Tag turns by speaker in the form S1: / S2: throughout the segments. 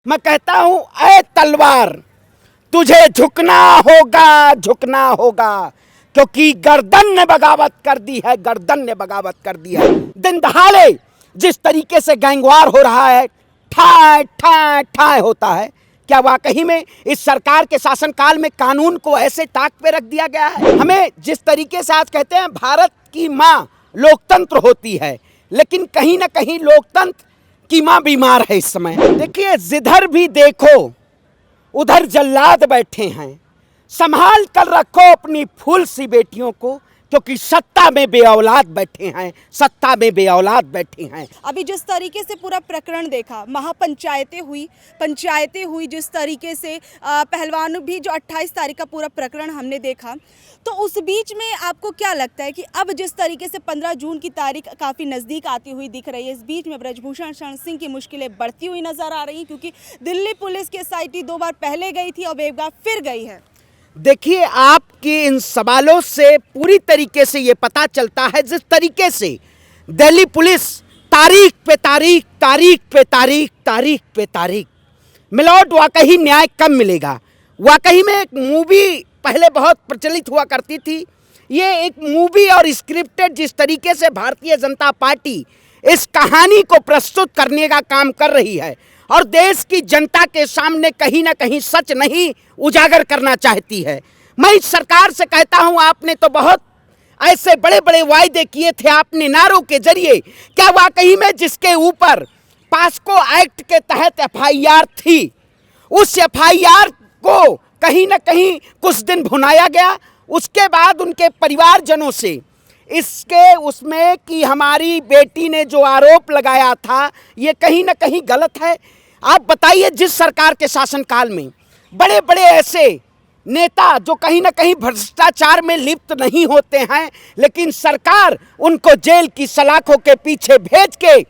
S1: मैं कहता हूं, ऐ तलवार तुझे झुकना होगा, झुकना होगा, क्योंकि गर्दन ने बगावत कर दी है, गर्दन ने बगावत कर दी है। दिन दहाड़े जिस तरीके से गैंगवार हो रहा है, ठाए ठाए ठाए होता है, क्या वाकई में इस सरकार के शासनकाल में कानून को ऐसे ताक पे रख दिया गया है? हमें जिस तरीके से आज कहते हैं भारत की माँ लोकतंत्र होती है, लेकिन कहीं ना कहीं लोकतंत्र की माँ बीमार है इस समय। देखिए, जिधर भी देखो उधर जल्लाद बैठे हैं। संभाल कर रखो अपनी फूल सी बेटियों को, क्योंकि सत्ता में बेऔलाद बैठे हैं, सत्ता में बेऔलाद बैठे हैं।
S2: अभी जिस तरीके से पूरा प्रकरण देखा, महापंचायतें हुई जिस तरीके से पहलवान भी जो 28 तारीख का पूरा प्रकरण हमने देखा, तो उस बीच में आपको क्या लगता है कि अब जिस तरीके से 15 जून की तारीख काफ़ी नज़दीक आती हुई दिख रही है, इस बीच में ब्रजभूषण शरण सिंह की मुश्किलें बढ़ती हुई नज़र आ रही हैं, क्योंकि दिल्ली पुलिस की एसआईटी 2 बार पहले गई थी और एक बार फिर गई है।
S1: देखिए, आपके इन सवालों से पूरी तरीके से ये पता चलता है, जिस तरीके से दिल्ली पुलिस तारीख पे तारीख, तारीख पे तारीख, तारीख पे तारीख, मिलोट वाकई न्याय कब मिलेगा? वाकई में एक मूवी पहले बहुत प्रचलित हुआ करती थी। ये एक मूवी और स्क्रिप्टेड जिस तरीके से भारतीय जनता पार्टी इस कहानी को प्रस्तुत करने का काम कर रही है और देश की जनता के सामने कहीं ना कहीं सच नहीं उजागर करना चाहती है। मैं इस सरकार से कहता हूं, आपने तो बहुत ऐसे बड़े बड़े वायदे किए थे आपने नारों के जरिए। क्या वाकई में जिसके ऊपर पास्को एक्ट के तहत एफआईआर थी, उस एफआईआर को कहीं ना कहीं कुछ दिन भुनाया गया? उसके बाद उनके परिवारजनों से इसके उसमें कि हमारी बेटी ने जो आरोप लगाया था ये कहीं ना कहीं गलत है। आप बताइए, जिस सरकार के शासनकाल में बड़े बड़े ऐसे नेता जो कहीं ना कहीं भ्रष्टाचार में लिप्त नहीं होते हैं, लेकिन सरकार उनको जेल की सलाखों के पीछे भेज के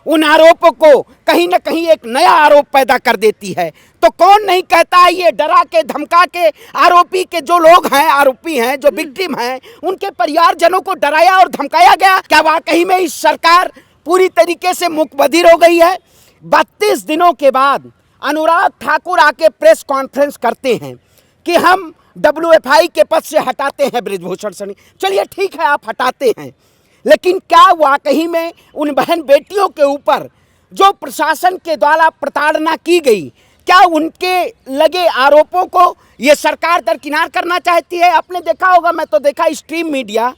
S1: उन आरोपों को कहीं ना कहीं एक नया आरोप पैदा कर देती है, तो कौन नहीं कहता है ये डरा के धमका के आरोपी के जो लोग हैं, आरोपी हैं, जो विक्टिम हैं, उनके परिवारजनों को डराया और धमकाया गया? क्या वाकई में इस सरकार पूरी तरीके से मुकबधिर हो गई है? 32 दिनों के बाद अनुराग ठाकुर आके प्रेस कॉन्फ्रेंस करते हैं कि हम WFI के पद से हटाते हैं ब्रजभूषण शरण। चलिए ठीक है, आप हटाते हैं, लेकिन क्या वाकई में उन बहन बेटियों के ऊपर जो प्रशासन के द्वारा प्रताड़ना की गई, क्या उनके लगे आरोपों को ये सरकार दरकिनार करना चाहती है? आपने देखा होगा, मैं तो देखा स्ट्रीम मीडिया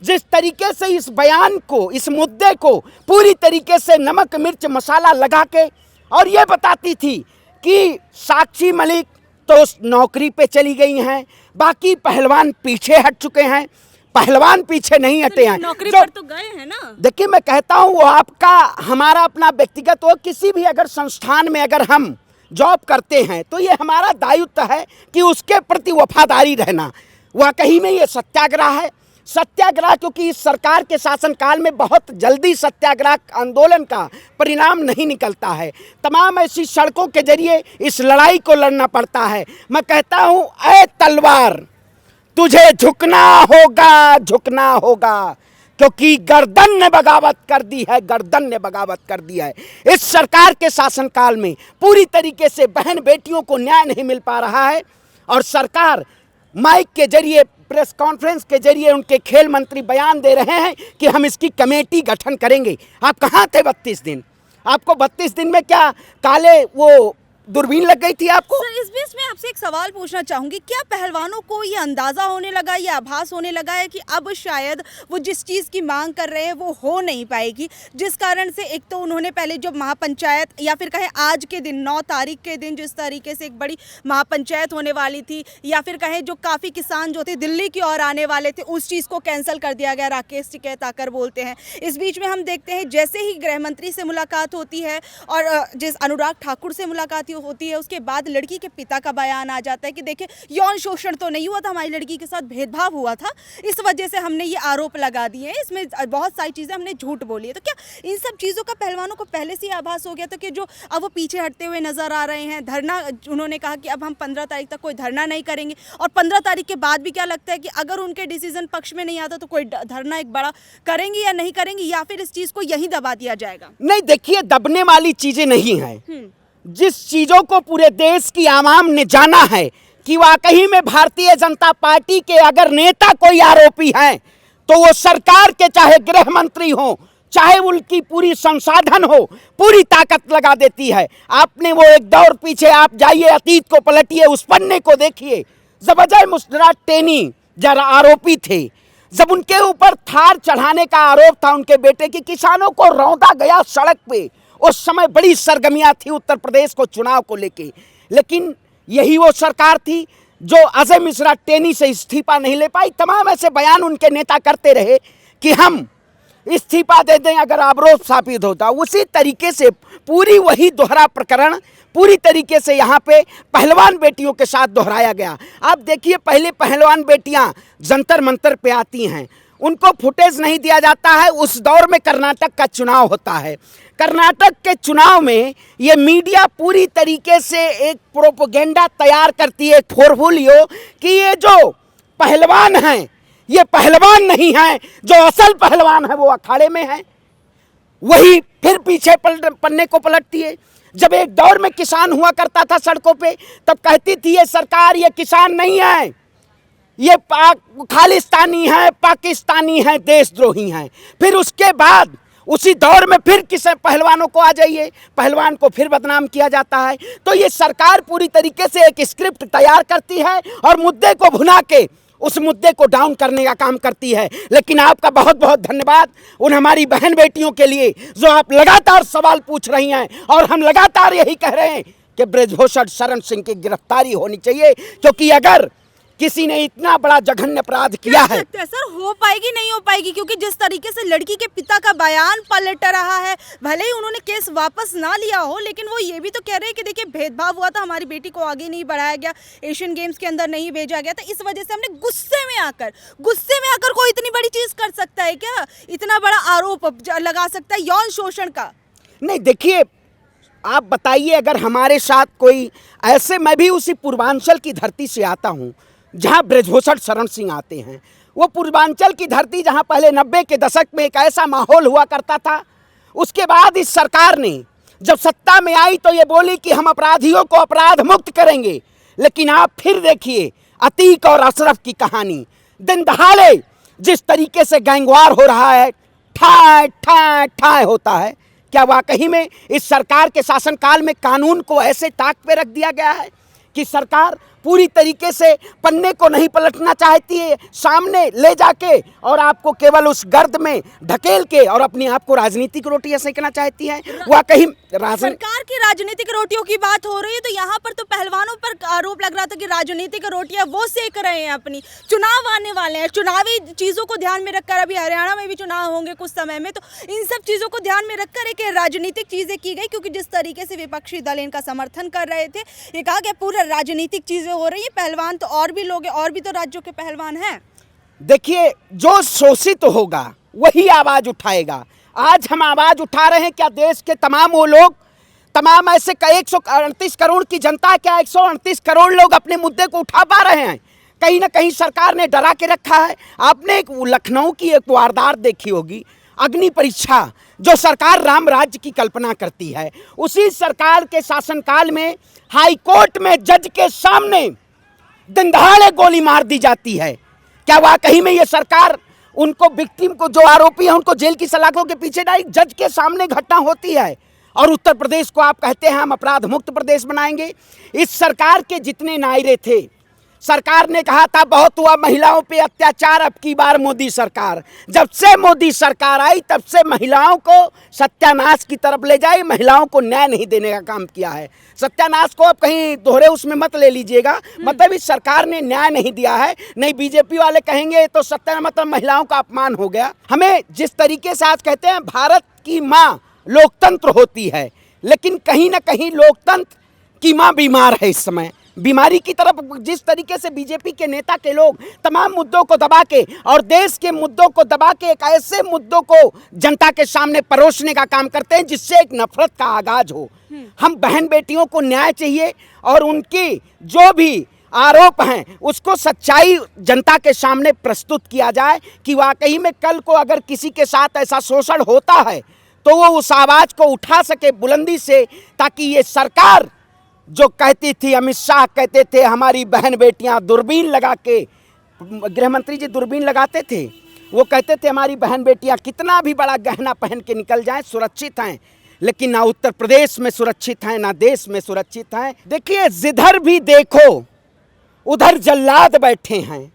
S1: जिस तरीके से इस बयान को, इस मुद्दे को पूरी तरीके से नमक मिर्च मसाला लगा के और ये बताती थी कि साक्षी मलिक तो नौकरी पे चली गई हैं, बाकी पहलवान पीछे हट चुके हैं। पहलवान पीछे नहीं हटे हैं,
S2: नौकरी पर तो गए हैं ना।
S1: देखिए, मैं कहता हूं, वो आपका हमारा अपना व्यक्तिगत हो, किसी भी अगर संस्थान में अगर हम जॉब करते हैं तो ये हमारा दायित्व है कि उसके प्रति वफादारी रहना। वाकई में ये सत्याग्रह है, सत्याग्रह, क्योंकि इस सरकार के शासनकाल में बहुत जल्दी सत्याग्रह आंदोलन का परिणाम नहीं निकलता है। तमाम ऐसी सड़कों के जरिए इस लड़ाई को लड़ना पड़ता है। मैं कहता हूं, ऐ तलवार तुझे झुकना होगा, झुकना होगा, क्योंकि गर्दन ने बगावत कर दी है, गर्दन ने बगावत कर दिया है। इस सरकार के शासनकाल में पूरी तरीके से बहन बेटियों को न्याय नहीं मिल पा रहा है और सरकार माइक के जरिए, प्रेस कॉन्फ्रेंस के जरिए उनके खेल मंत्री बयान दे रहे हैं कि हम इसकी कमेटी गठन करेंगे। आप कहाँ थे 32 दिन? आपको 32 दिन में क्या काले वो दूरबीन लग गई थी आपको?
S2: सर, इस बीच में आपसे एक सवाल पूछना चाहूंगी, क्या पहलवानों को ये अंदाजा होने लगा, ये आभास होने लगा है कि अब शायद वो जिस चीज़ की मांग कर रहे हैं वो हो नहीं पाएगी, जिस कारण से एक तो उन्होंने पहले जो महापंचायत या फिर कहें आज के दिन 9 तारीख के दिन जिस तरीके से एक बड़ी महापंचायत होने वाली थी, या फिर कहें जो काफ़ी किसान जो थे दिल्ली की ओर आने वाले थे, उस चीज़ को कैंसिल कर दिया गया, राकेश टिकैत आकर बोलते हैं। इस बीच में हम देखते हैं जैसे ही गृह मंत्री से मुलाकात होती है और जिस अनुराग ठाकुर से मुलाकात होती है, उसके बाद लड़की के पिता का बयान आ जाता है कि देखिए, यौन शोषण तो नहीं हुआ था, हमारी लड़की के साथ भेदभाव हुआ था, इस वजह से हमने ये आरोप लगा दिए हैं, इसमें बहुत सारी चीज़ें हमने झूठ बोली है। तो क्या इन सब चीज़ों का पहलवानों को पहले से ही आभास हो गया था कि जो अब वो पीछे हटते हुए नजर आ रहे हैं? धरना, उन्होंने कहा कि अब हम 15 तारीख तक कोई धरना नहीं करेंगे, और 15 तारीख के बाद भी क्या लगता है कि अगर उनके डिसीजन पक्ष में नहीं आता तो कोई धरना एक बड़ा करेंगे या नहीं करेंगे, या फिर इस चीज़ को यहीं दबा दिया जाएगा?
S1: नहीं, देखिए, दबने वाली चीजें नहीं है। जिस चीजों को पूरे देश की आवाम ने जाना है कि वाकई में भारतीय जनता पार्टी के अगर नेता कोई आरोपी हैं तो वो सरकार के चाहे गृह मंत्री हो, चाहे उनकी पूरी संसाधन हो, पूरी ताकत लगा देती है। आपने वो एक दौर पीछे आप जाइए, अतीत को पलटिए, उस पन्ने को देखिए। जब अजय मुस्लिम टेनी जरा आरोपी थे, जब उनके ऊपर थार चढ़ाने का आरोप था उनके बेटे की, किसानों को रौंदा गया सड़क पे। उस समय बड़ी सरगर्मियां थी उत्तर प्रदेश को चुनाव को लेके, लेकिन यही वो सरकार थी जो अजय मिश्रा टेनी से इस्तीफा नहीं ले पाई। तमाम ऐसे बयान उनके नेता करते रहे कि हम इस्तीफा दे दें अगर आरोप साबित होता। उसी तरीके से पूरी वही दोहरा प्रकरण पूरी तरीके से यहाँ पे पहलवान बेटियों के साथ दोहराया गया। आप देखिए, पहले पहलवान बेटियाँ जंतर मंतर पे आती हैं, उनको फुटेज नहीं दिया जाता है। उस दौर में कर्नाटक का चुनाव होता है। कर्नाटक के चुनाव में ये मीडिया पूरी तरीके से एक प्रोपेगेंडा तैयार करती है, एक पोर्टफोलियो, कि ये जो पहलवान हैं ये पहलवान नहीं हैं, जो असल पहलवान है वो अखाड़े में है। वही फिर पीछे पन्ने को पलटती है। जब एक दौर में किसान हुआ करता था सड़कों पे, तब कहती थी ये सरकार ये किसान नहीं है, ये खालिस्तानी है, पाकिस्तानी है, देशद्रोही हैं। फिर उसके बाद उसी दौर में फिर किसी पहलवानों को आ जाइए, पहलवान को फिर बदनाम किया जाता है। तो ये सरकार पूरी तरीके से एक स्क्रिप्ट तैयार करती है और मुद्दे को भुना के उस मुद्दे को डाउन करने का काम करती है। लेकिन आपका बहुत बहुत धन्यवाद उन हमारी बहन बेटियों के लिए जो आप लगातार सवाल पूछ रही हैं, और हम लगातार यही कह रहे हैं कि ब्रजभूषण शरण सिंह की गिरफ्तारी होनी चाहिए, क्योंकि अगर किसी ने इतना बड़ा जघन्य अपराध किया है।
S2: सर हो पाएगी नहीं हो पाएगी, क्योंकि जिस तरीके से लड़की के पिता का बयान पलट रहा है, भले ही उन्होंने केस वापस ना लिया हो, लेकिन वो ये भी तो कह रहे हैं कि देखिए भेदभाव हुआ था, हमारी बेटी को आगे नहीं बढ़ाया गया, एशियन गेम्स के अंदर नहीं भेजा गया था, इस वजह से हमने गुस्से में आकर कोई इतनी बड़ी चीज कर सकता है क्या? इतना बड़ा आरोप लगा सकता है यौन शोषण का?
S1: नहीं, देखिए आप बताइए, अगर हमारे साथ कोई ऐसे, मैं भी उसी पूर्वांचल की धरती से आता हूँ जहाँ ब्रजभूषण शरण सिंह आते हैं। वो पूर्वांचल की धरती जहाँ पहले 90 के दशक में एक ऐसा माहौल हुआ करता था। उसके बाद इस सरकार ने जब सत्ता में आई तो ये बोली कि हम अपराधियों को अपराध मुक्त करेंगे, लेकिन आप फिर देखिए अतीक और अशरफ की कहानी। दिन दहाड़े जिस तरीके से गैंगवार हो रहा है, ठाए ठाए ठाए होता है। क्या वाकई में इस सरकार के शासनकाल में कानून को ऐसे ताक पे रख दिया गया है कि सरकार पूरी तरीके से पन्ने को नहीं पलटना चाहती है, सामने ले जाके और आपको केवल उस गर्द में ढकेल के और अपने आप को राजनीतिक रोटियां सेकना चाहती है? वाकई
S2: सरकार की राजनीतिक रोटियों की बात हो रही है, तो यहाँ पर तो पहलवानों पर आरोप लग रहा था कि राजनीतिक रोटियां वो सेक रहे हैं अपनी। चुनाव आने वाले हैं, चुनावी चीजों को ध्यान में रखकर, अभी हरियाणा में भी चुनाव होंगे कुछ समय में, तो इन सब चीजों को ध्यान में रखकर एक राजनीतिक चीजें की गई, क्योंकि जिस तरीके से विपक्षी दल इनका समर्थन कर रहे थे, ये कहा गया पूरा राजनीतिक चीजें हो रही है। पहलवान तो और भी लोग हैं, और भी तो राज्यों के पहलवान हैं।
S1: देखिए, जो शोषित होगा वही आवाज उठाएगा। आज हम आवाज उठा रहे हैं, क्या देश के तमाम वो लोग, तमाम ऐसे 138 करोड़ की जनता, क्या 138 करोड़ लोग अपने मुद्दे को उठा पा रहे हैं? कहीं ना कहीं सरकार ने डरा के रखा है। आपने एक लखनऊ की एक वारदात देखी होगी, अग्नि परीक्षा, जो सरकार राम राज्य की कल्पना करती है, उसी सरकार के शासनकाल में हाई कोर्ट में जज के सामने दिन दहाड़े गोली मार दी जाती है। क्या वाकई में ये सरकार उनको, विक्टिम को, जो आरोपी है, उनको जेल की सलाखों के पीछे डाली, जज के सामने घटना होती है? और उत्तर प्रदेश को आप कहते हैं हम अपराध मुक्त प्रदेश बनाएंगे। इस सरकार के जितने नायरे थे, सरकार ने कहा था बहुत हुआ महिलाओं पे अत्याचार, अब की बार मोदी सरकार। जब से मोदी सरकार आई तब से महिलाओं को सत्यानाश की तरफ ले जाए, महिलाओं को न्याय नहीं देने का काम किया है। सत्यानाश को आप कहीं दोहरे उसमें मत ले लीजिएगा, मतलब इस सरकार ने न्याय नहीं दिया है। नहीं, बीजेपी वाले कहेंगे तो सत्यानाश मतलब महिलाओं का अपमान हो गया। हमें जिस तरीके से आज कहते हैं भारत की माँ लोकतंत्र होती है, लेकिन कहीं ना कहीं लोकतंत्र की माँ बीमार है इस समय। बीमारी की तरफ जिस तरीके से बीजेपी के नेता के लोग तमाम मुद्दों को दबा के और देश के मुद्दों को दबा के एक ऐसे मुद्दों को जनता के सामने परोसने का काम करते हैं जिससे एक नफरत का आगाज हो। हम बहन बेटियों को न्याय चाहिए और उनकी जो भी आरोप हैं उसको सच्चाई जनता के सामने प्रस्तुत किया जाए कि वाकई में कल को अगर किसी के साथ ऐसा शोषण होता है तो वो उस आवाज को उठा सके बुलंदी से, ताकि ये सरकार जो कहती थी, अमित शाह कहते थे हमारी बहन बेटियां दूरबीन लगा के, गृह मंत्री जी दूरबीन लगाते थे, वो कहते थे हमारी बहन बेटियां कितना भी बड़ा गहना पहन के निकल जाएं सुरक्षित हैं, लेकिन ना उत्तर प्रदेश में सुरक्षित हैं, ना देश में सुरक्षित हैं। देखिए, जिधर भी देखो उधर जल्लाद बैठे हैं,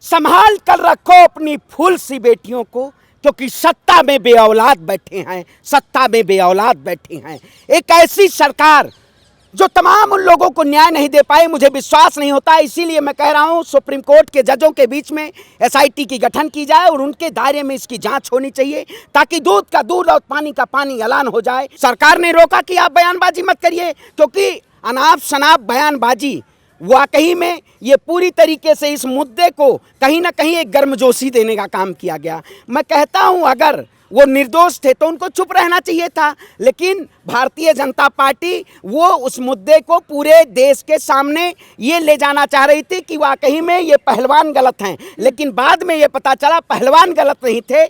S1: संभाल कर रखो अपनी फूल सी बेटियों को, क्योंकि सत्ता में बेऔलाद बैठे हैं, सत्ता में बेऔलाद बैठे हैं। एक ऐसी सरकार जो तमाम उन लोगों को न्याय नहीं दे पाई, मुझे विश्वास नहीं होता, इसीलिए मैं कह रहा हूं सुप्रीम कोर्ट के जजों के बीच में एसआईटी की गठन की जाए और उनके दायरे में इसकी जांच होनी चाहिए, ताकि दूध का दूध और पानी का पानी ऐलान हो जाए। सरकार ने रोका कि आप बयानबाजी मत करिए, क्योंकि अनाप शनाप बयानबाजी वाकई में ये पूरी तरीके से इस मुद्दे को कहीं ना कहीं एक गर्मजोशी देने का काम किया गया। मैं कहता हूं अगर वो निर्दोष थे तो उनको चुप रहना चाहिए था, लेकिन भारतीय जनता पार्टी वो उस मुद्दे को पूरे देश के सामने ये ले जाना चाह रही थी कि वाकई में ये पहलवान गलत हैं, लेकिन बाद में ये पता चला पहलवान गलत नहीं थे,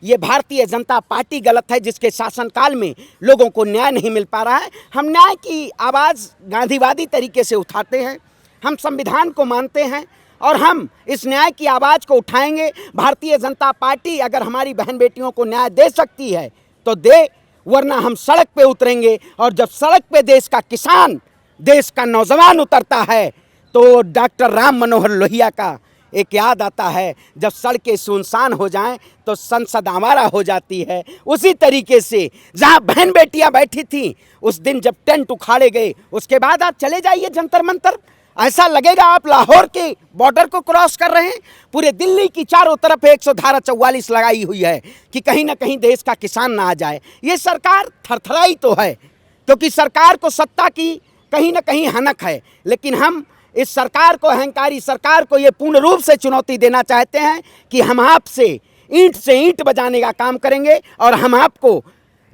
S1: ये भारतीय जनता पार्टी गलत है, जिसके शासनकाल में लोगों को न्याय नहीं मिल पा रहा है। हम न्याय की आवाज़ गांधीवादी तरीके से उठाते हैं, हम संविधान को मानते हैं और हम इस न्याय की आवाज़ को उठाएंगे। भारतीय जनता पार्टी अगर हमारी बहन बेटियों को न्याय दे सकती है तो दे, वरना हम सड़क पे उतरेंगे। और जब सड़क पे देश का किसान, देश का नौजवान उतरता है तो डॉक्टर राम मनोहर लोहिया का एक याद आता है, जब सड़कें सुनसान हो जाएं तो संसद आवारा हो जाती है। उसी तरीके से जहां बहन बेटियां बैठी थीं उस दिन जब टेंट उखाड़े गए, उसके बाद आप चले जाइए जंतर मंतर, ऐसा लगेगा आप लाहौर के बॉर्डर को क्रॉस कर रहे हैं। पूरे दिल्ली की चारों तरफ 144 लगाई हुई है कि कहीं ना कहीं देश का किसान ना आ जाए। ये सरकार थरथराई तो है, क्योंकि सरकार को सत्ता की कहीं ना कहीं हनक है, लेकिन हम इस सरकार को, अहंकारी सरकार को ये पूर्ण रूप से चुनौती देना चाहते हैं कि हम आपसे ईंट बजाने का काम करेंगे और हम आपको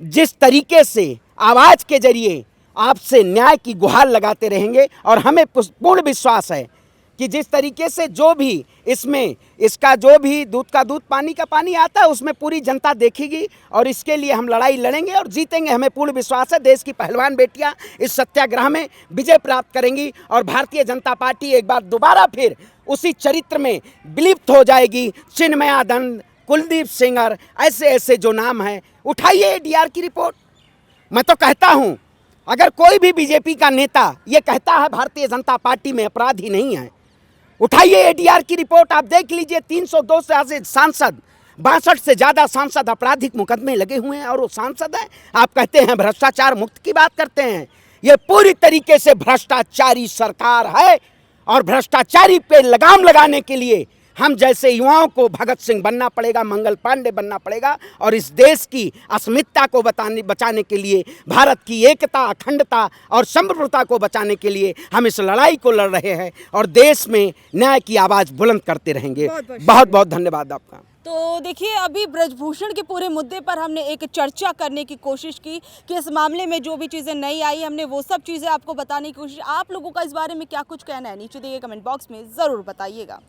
S1: जिस तरीके से आवाज़ के जरिए आपसे न्याय की गुहार लगाते रहेंगे। और हमें पूर्ण विश्वास है कि जिस तरीके से जो भी इसमें इसका जो भी दूध का दूध पानी का पानी आता है उसमें पूरी जनता देखेगी और इसके लिए हम लड़ाई लड़ेंगे और जीतेंगे। हमें पूर्ण विश्वास है देश की पहलवान बेटियां इस सत्याग्रह में विजय प्राप्त करेंगी और भारतीय जनता पार्टी एक बार दोबारा फिर उसी चरित्र में विलुप्त हो जाएगी। चिन्मया दंड, कुलदीप सेंगर, ऐसे ऐसे जो नाम हैं, उठाइए एडीआर की रिपोर्ट। मैं तो कहता हूँ अगर कोई भी बीजेपी का नेता ये कहता है भारतीय जनता पार्टी में अपराधी नहीं है, उठाइए एडीआर की रिपोर्ट, आप देख लीजिए 302 से सांसद, 62 से ज़्यादा सांसद आपराधिक मुकदमे लगे हुए हैं और वो सांसद हैं। आप कहते हैं भ्रष्टाचार मुक्त की बात करते हैं। ये पूरी तरीके से भ्रष्टाचारी सरकार है और भ्रष्टाचारी पे लगाम लगाने के लिए हम जैसे युवाओं को भगत सिंह बनना पड़ेगा, मंगल पांडे बनना पड़ेगा और इस देश की अस्मिता को बचाने के लिए, भारत की एकता, अखंडता और संप्रभुता को बचाने के लिए हम इस लड़ाई को लड़ रहे हैं और देश में न्याय की आवाज़ बुलंद करते रहेंगे। बहुत बहुत धन्यवाद आपका।
S2: तो देखिए, अभी ब्रजभूषण के पूरे मुद्दे पर हमने एक चर्चा करने की कोशिश की कि इस मामले में जो भी चीज़ें नई आई, हमने वो सब चीज़ें आपको बताने की कोशिश। आप लोगों का इस बारे में क्या कुछ कहना है, नीचे दिए कमेंट बॉक्स में ज़रूर बताइएगा।